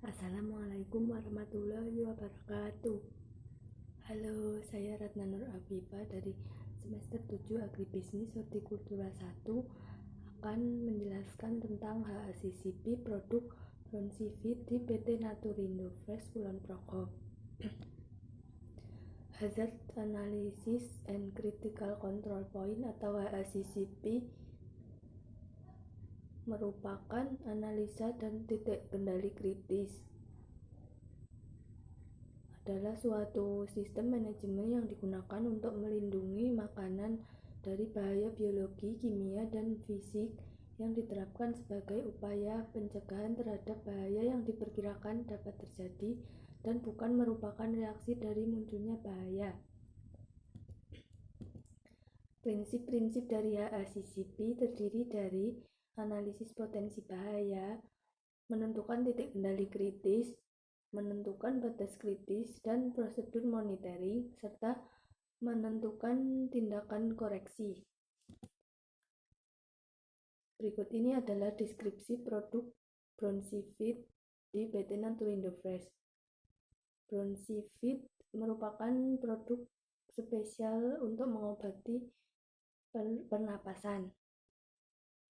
Assalamualaikum warahmatullahi wabarakatuh. Halo, saya Ratna Nur Afifa dari semester 7 Agribisnis Hortikultura 1 akan menjelaskan tentang HACCP produk Bronsivit di PT Naturindo Fresh Kulon Progo. Hazard Analysis and Critical Control Point atau HACCP merupakan analisa dan titik kendali kritis. Adalah suatu sistem manajemen yang digunakan untuk melindungi makanan dari bahaya biologi, kimia, dan fisik yang diterapkan sebagai upaya pencegahan terhadap bahaya yang diperkirakan dapat terjadi dan bukan merupakan reaksi dari munculnya bahaya. Prinsip-prinsip dari HACCP terdiri dari analisis potensi bahaya, menentukan titik kendali kritis, menentukan batas kritis dan prosedur monitoring, serta menentukan tindakan koreksi. Berikut ini adalah deskripsi produk Bronsivit di PT Naturindo Fresh. Bronsivit merupakan produk spesial untuk mengobati pernapasan.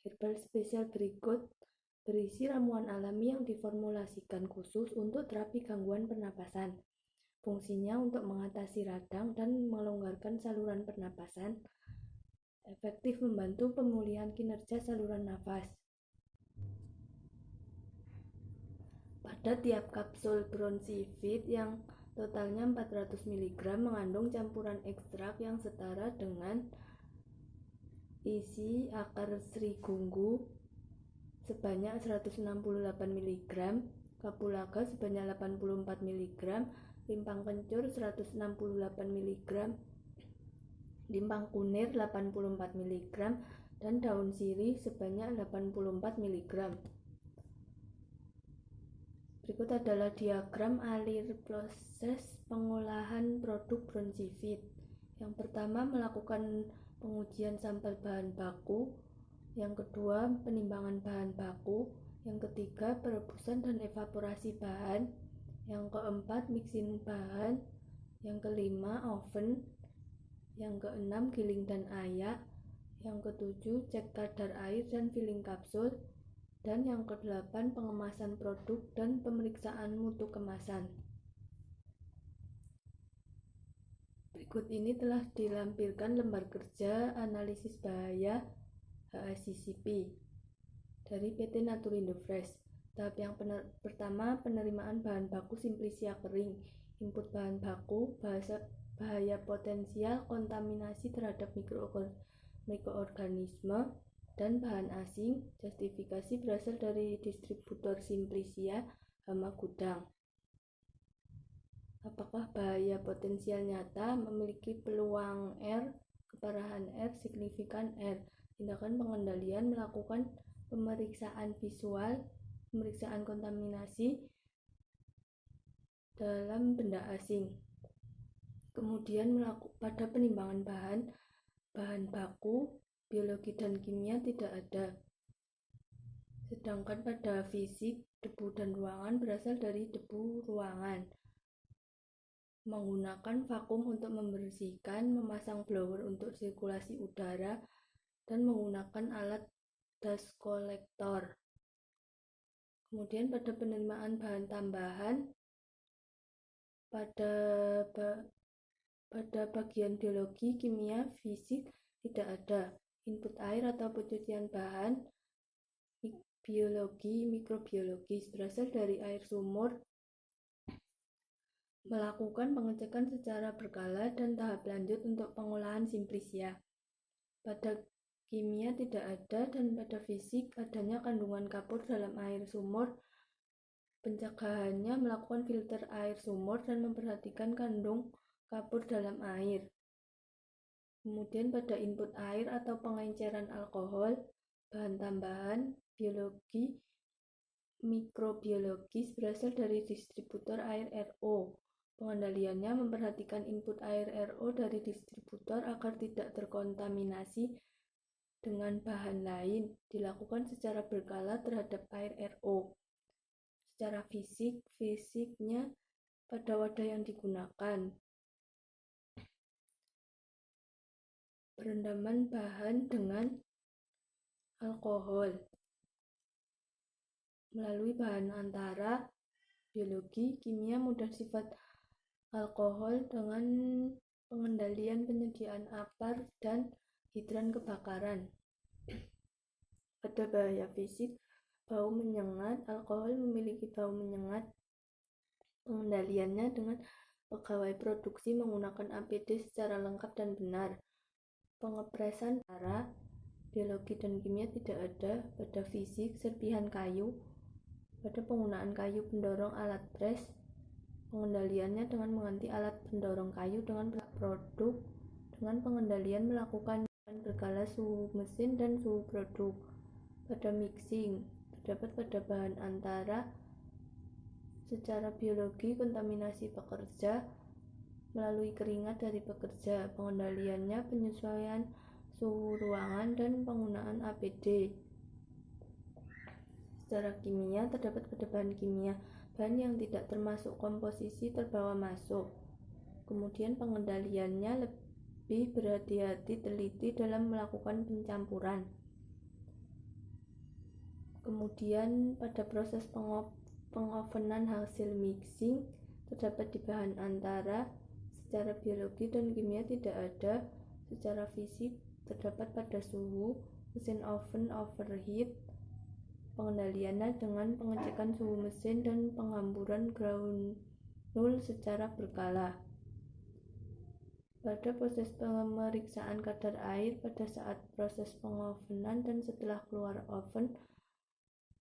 Herbal spesial berikut berisi ramuan alami yang diformulasikan khusus untuk terapi gangguan pernapasan. Fungsinya untuk mengatasi radang dan melonggarkan saluran pernapasan, efektif membantu pemulihan kinerja saluran nafas. Pada tiap kapsul Bronsivit yang totalnya 400 mg mengandung campuran ekstrak yang setara dengan isi akar serigunggu sebanyak 168 mg, kapulaga sebanyak 84 mg, limpang kencur 168 mg, limpang kunir 84 mg, dan daun sirih sebanyak 84 mg. Berikut adalah diagram alir proses pengolahan produk Bronsivit. Yang pertama, melakukan pengujian sampel bahan baku. Yang kedua, penimbangan bahan baku. Yang ketiga, perebusan dan evaporasi bahan. Yang keempat, mixing bahan. Yang kelima, oven. Yang keenam, giling dan ayak. Yang ketujuh, cek kadar air dan filling kapsul. Dan yang kedelapan, pengemasan produk dan pemeriksaan mutu kemasan. Berikut ini telah dilampirkan lembar kerja analisis bahaya HACCP dari PT Naturindo Fresh. Tahap yang pertama, penerimaan bahan baku Simplicia kering, input bahan baku, bahaya potensial kontaminasi terhadap mikroorganisme dan bahan asing, justifikasi berasal dari distributor Simplicia, hama gudang. Apakah bahaya potensial nyata, memiliki peluang R, keparahan R, signifikan R. Tindakan pengendalian melakukan pemeriksaan visual, pemeriksaan kontaminasi dalam benda asing. Kemudian pada penimbangan bahan baku, biologi dan kimia tidak ada. Sedangkan pada fisik, debu dan ruangan berasal dari debu ruangan. Menggunakan vakum untuk membersihkan, memasang blower untuk sirkulasi udara, dan menggunakan alat dust collector. Kemudian pada penerimaan bahan tambahan, pada bagian biologi, kimia, fisik tidak ada. Input air atau pencucian bahan biologi, mikrobiologis berasal dari air sumur, melakukan pengecekan secara berkala dan tahap lanjut untuk pengolahan Simplicia. Pada kimia tidak ada, dan pada fisik adanya kandungan kapur dalam air sumur. Pencegahannya melakukan filter air sumur dan memperhatikan kandung kapur dalam air. Kemudian pada input air atau pengenceran alkohol, bahan tambahan biologi mikrobiologis berasal dari distributor air RO. Pengendaliannya memperhatikan input air RO dari distributor agar tidak terkontaminasi dengan bahan lain, dilakukan secara berkala terhadap air RO. secara fisiknya pada wadah yang digunakan. Perendaman bahan dengan alkohol melalui bahan antara biologi, kimia, mudah sifat alkohol dengan pengendalian penyediaan apar dan hidran kebakaran. Pada bahaya fisik, bau menyengat, alkohol memiliki bau menyengat. Pengendaliannya dengan pegawai produksi menggunakan APD secara lengkap dan benar. Pengepresan antara biologi dan kimia tidak ada. Pada fisik, serpihan kayu. Pada penggunaan kayu pendorong alat pres, pengendaliannya dengan mengganti alat pendorong kayu dengan produk, dengan pengendalian melakukan berkala suhu mesin dan suhu produk. Pada mixing, terdapat pada bahan antara secara biologi kontaminasi pekerja melalui keringat dari pekerja, pengendaliannya penyesuaian suhu ruangan dan penggunaan APD. Secara kimia, terdapat pada bahan kimia, bahan yang tidak termasuk komposisi terbawa masuk. Kemudian pengendaliannya lebih berhati-hati teliti dalam melakukan pencampuran. Kemudian pada proses pengovenan hasil mixing, terdapat di bahan antara secara biologi dan kimia tidak ada. Secara fisik, terdapat pada suhu, mesin oven overheat, pengendaliannya dengan pengecekan suhu mesin dan penghamburan granul secara berkala. Pada proses pemeriksaan kadar air pada saat proses pengovenan dan setelah keluar oven,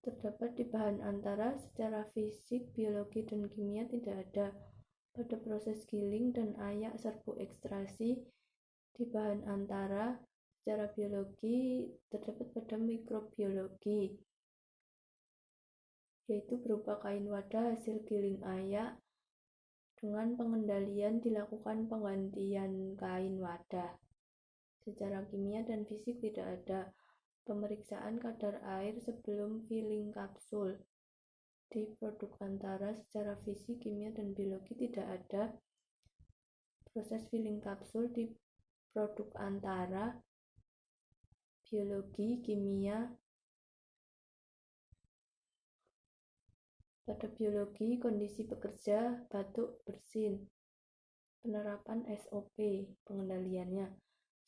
terdapat di bahan antara secara fisik, biologi, dan kimia tidak ada. Pada proses giling dan ayak serbu ekstrasi di bahan antara secara biologi terdapat pada mikrobiologi, yaitu berupa kain wadah hasil giling ayak. Dengan pengendalian dilakukan penggantian kain wadah. Secara kimia dan fisik tidak ada. Pemeriksaan kadar air sebelum filling kapsul di produk antara secara fisik, kimia, dan biologi tidak ada. Proses filling kapsul di produk antara biologi, kimia. Pada biologi, kondisi pekerja, batuk, bersin. Penerapan SOP, pengendaliannya.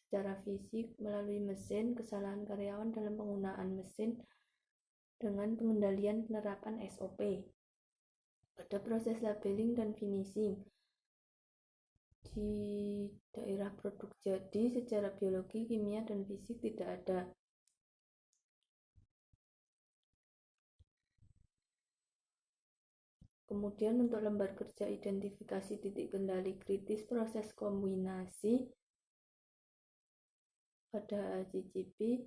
Secara fisik, melalui mesin, kesalahan karyawan dalam penggunaan mesin dengan pengendalian penerapan SOP. Pada proses labeling dan finishing, di daerah produk jadi, secara biologi, kimia, dan fisik tidak ada. Kemudian untuk lembar kerja identifikasi titik kendali kritis proses kombinasi pada HACCP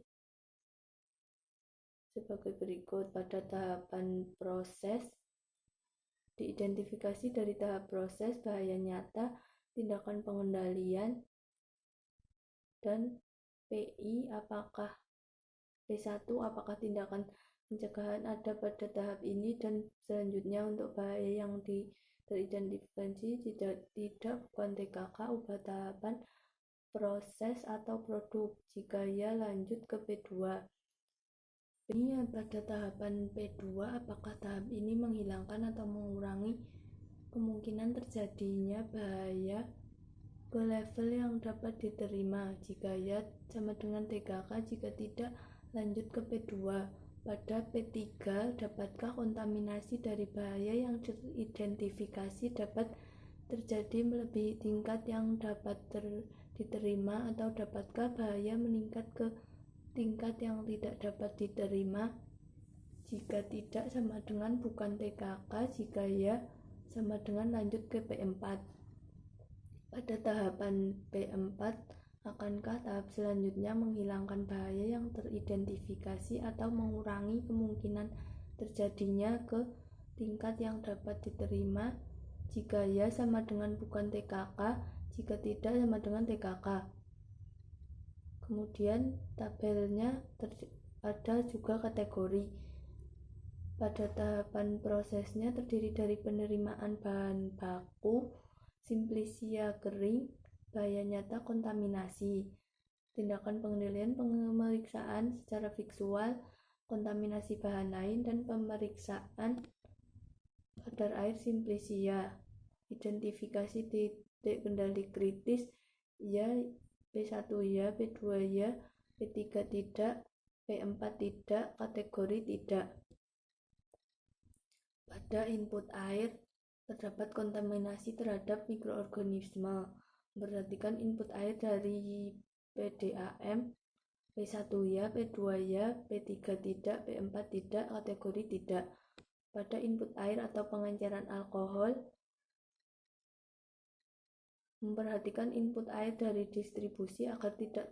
sebagai berikut. Pada tahapan proses, diidentifikasi dari tahap proses, bahaya nyata, tindakan pengendalian, dan PI apakah P1 apakah tindakan pencegahan ada pada tahap ini, dan selanjutnya untuk bahaya yang teridentifikasi tidak bukan TKK, ubah tahapan proses atau produk. Jika ya, lanjut ke P2. Ini pada tahapan P2, apakah tahap ini menghilangkan atau mengurangi kemungkinan terjadinya bahaya ke level yang dapat diterima. Jika ya, sama dengan TKK. Jika tidak, lanjut ke P2. Pada P3, dapatkah kontaminasi dari bahaya yang teridentifikasi dapat terjadi melebihi tingkat yang dapat diterima, atau dapatkah bahaya meningkat ke tingkat yang tidak dapat diterima? Jika tidak, sama dengan bukan TKK. Jika ya, sama dengan lanjut ke P4. Pada tahapan P4, akankah tahap selanjutnya menghilangkan bahaya yang teridentifikasi atau mengurangi kemungkinan terjadinya ke tingkat yang dapat diterima? Jika ya, sama dengan bukan TKK. Jika tidak, sama dengan TKK. Kemudian tabelnya ada juga kategori. Pada tahapan prosesnya terdiri dari penerimaan bahan baku, simplisia kering, bahaya nyata kontaminasi, tindakan pengendalian pemeriksaan secara visual, kontaminasi bahan lain, dan pemeriksaan kadar air simplisia, identifikasi titik kendali kritis, ya P1 ya, P2 ya, P3 tidak, P4 tidak, kategori tidak. Pada input air terdapat kontaminasi terhadap mikroorganisme. Memperhatikan input air dari PDAM, P1 ya, P2 ya, P3 tidak, P4 tidak, kategori tidak. Pada input air atau pengenceran alkohol, memperhatikan input air dari distribusi agar tidak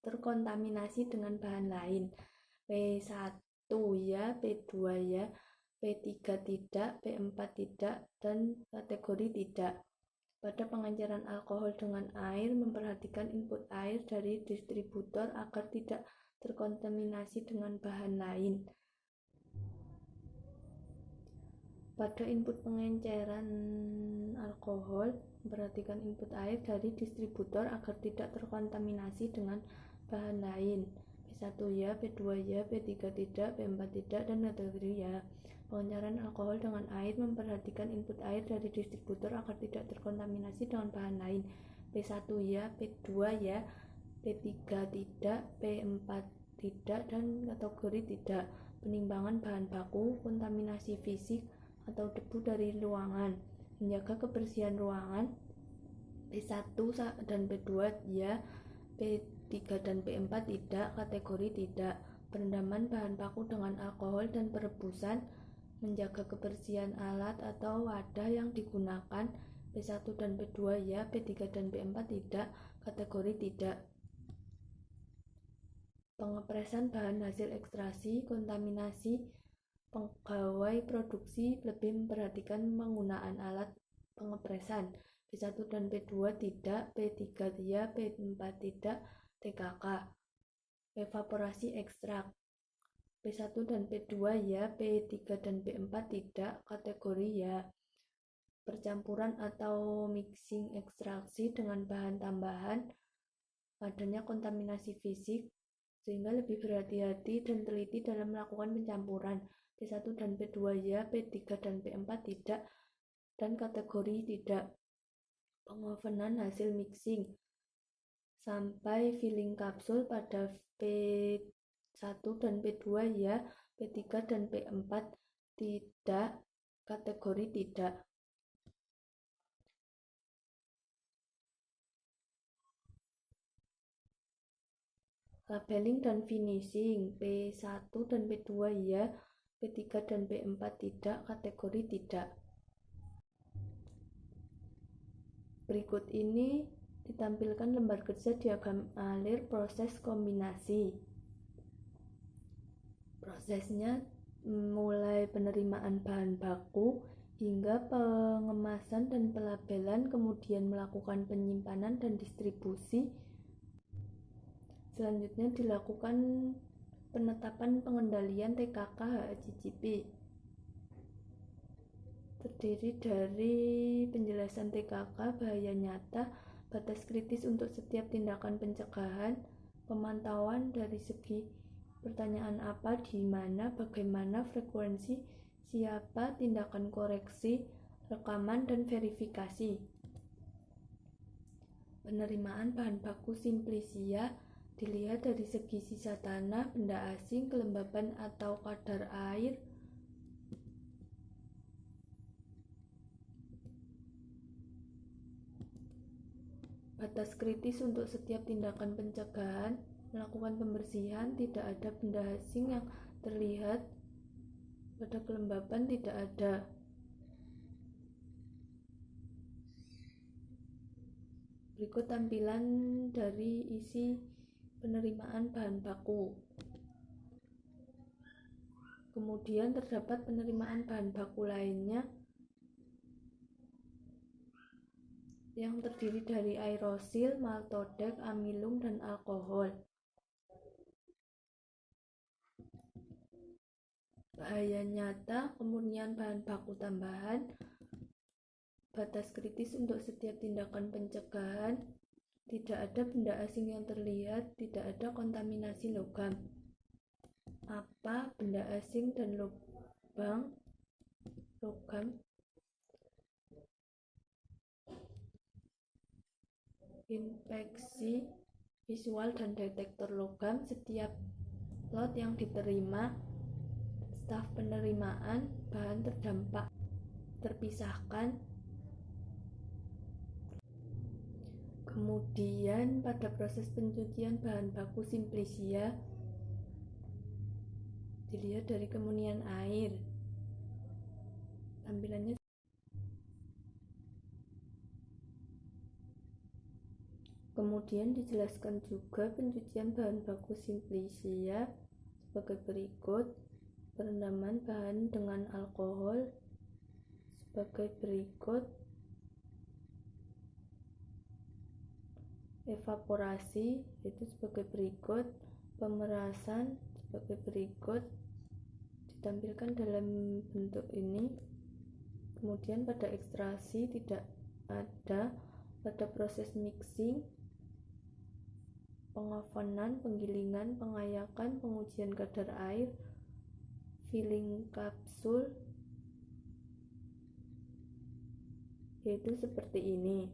terkontaminasi dengan bahan lain. P1 ya, P2 ya, P3 tidak, P4 tidak, dan kategori tidak. Pada pengenceran alkohol dengan air, memperhatikan input air dari distributor agar tidak terkontaminasi dengan bahan lain. Pada input pengenceran alkohol, memperhatikan input air dari distributor agar tidak terkontaminasi dengan bahan lain. P1 ya, P2 ya, P3 tidak, P4 tidak, dan kategori ya. Pengenceran alkohol dengan air, memperhatikan input air dari distributor agar tidak terkontaminasi dengan bahan lain. P1 ya, P2 ya, P3 tidak, P4 tidak, dan kategori tidak. Penimbangan bahan baku, kontaminasi fisik atau debu dari ruangan, menjaga kebersihan ruangan. P1 dan P2 ya, P3 dan P4 tidak, kategori tidak. Perendaman bahan baku dengan alkohol dan perebusan, menjaga kebersihan alat atau wadah yang digunakan. P1 dan P2 ya, P3 dan P4 tidak, kategori tidak. Pengepresan bahan hasil ekstraksi, kontaminasi. Pegawai produksi lebih memperhatikan penggunaan alat pengepresan. P1 dan P2 tidak, P3 ya, P4 tidak, TKK. Evaporasi ekstrak. P1 dan P2 ya, P3 dan P4 tidak, kategori ya. Percampuran atau mixing ekstraksi dengan bahan tambahan, adanya kontaminasi fisik, sehingga lebih berhati-hati dan teliti dalam melakukan pencampuran. P1 dan P2 ya, P3 dan P4 tidak, dan kategori tidak. Pengovenan hasil mixing sampai filling kapsul pada P1 dan P2 ya, P3 dan P4 tidak, kategori tidak. Labeling dan finishing P1 dan P2 ya, P3 dan P4 tidak, kategori tidak. Berikut ini ditampilkan lembar kerja diagram alir proses kombinasi. Prosesnya mulai penerimaan bahan baku hingga pengemasan dan pelabelan, kemudian melakukan penyimpanan dan distribusi. Selanjutnya dilakukan penetapan pengendalian TKK HACCP. Terdiri dari penjelasan TKK, bahaya nyata, batas kritis untuk setiap tindakan pencegahan, pemantauan dari segi pertanyaan apa, di mana, bagaimana, frekuensi, siapa, tindakan koreksi, rekaman, dan verifikasi. Penerimaan bahan baku simplisia dilihat dari segi sisa tanah, benda asing, kelembaban atau kadar air, batas kritis untuk setiap tindakan pencegahan, melakukan pembersihan, tidak ada benda asing yang terlihat, pada kelembaban tidak ada. Berikut tampilan dari isi penerimaan bahan baku. Kemudian terdapat penerimaan bahan baku lainnya yang terdiri dari aerosil, maltodek, amilum, dan alkohol. bahaya nyata, kemurnian bahan baku tambahan, batas kritis untuk setiap tindakan pencegahan, tidak ada benda asing yang terlihat, tidak ada kontaminasi logam. Apa benda asing dan logam? Inspeksi visual dan detektor logam. Setiap lot yang diterima staf penerimaan bahan terdampak terpisahkan. Kemudian pada proses pencucian bahan baku simplisia, dilihat dari kemurnian air, tampilannya. Kemudian dijelaskan juga pencucian bahan baku simplisia sebagai berikut: perendaman bahan dengan alkohol sebagai berikut, evaporasi itu sebagai berikut, pemerasan sebagai berikut, ditampilkan dalam bentuk ini. Kemudian pada ekstraksi tidak ada. Pada proses mixing, pengovenan, penggilingan, pengayakan, pengujian kadar air, filling kapsul, yaitu seperti ini.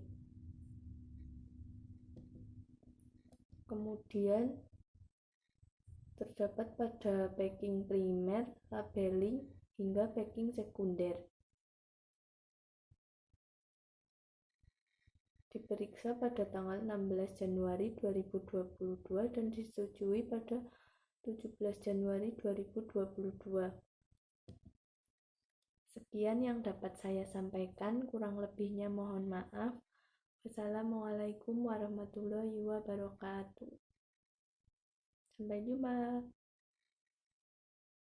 Kemudian terdapat pada packing primer, labeling, hingga packing sekunder. Diperiksa pada tanggal 16 Januari 2022 dan disetujui pada 17 Januari 2022. Sekian yang dapat saya sampaikan, kurang lebihnya mohon maaf. Wassalamualaikum warahmatullahi wabarakatuh. Sampai jumpa.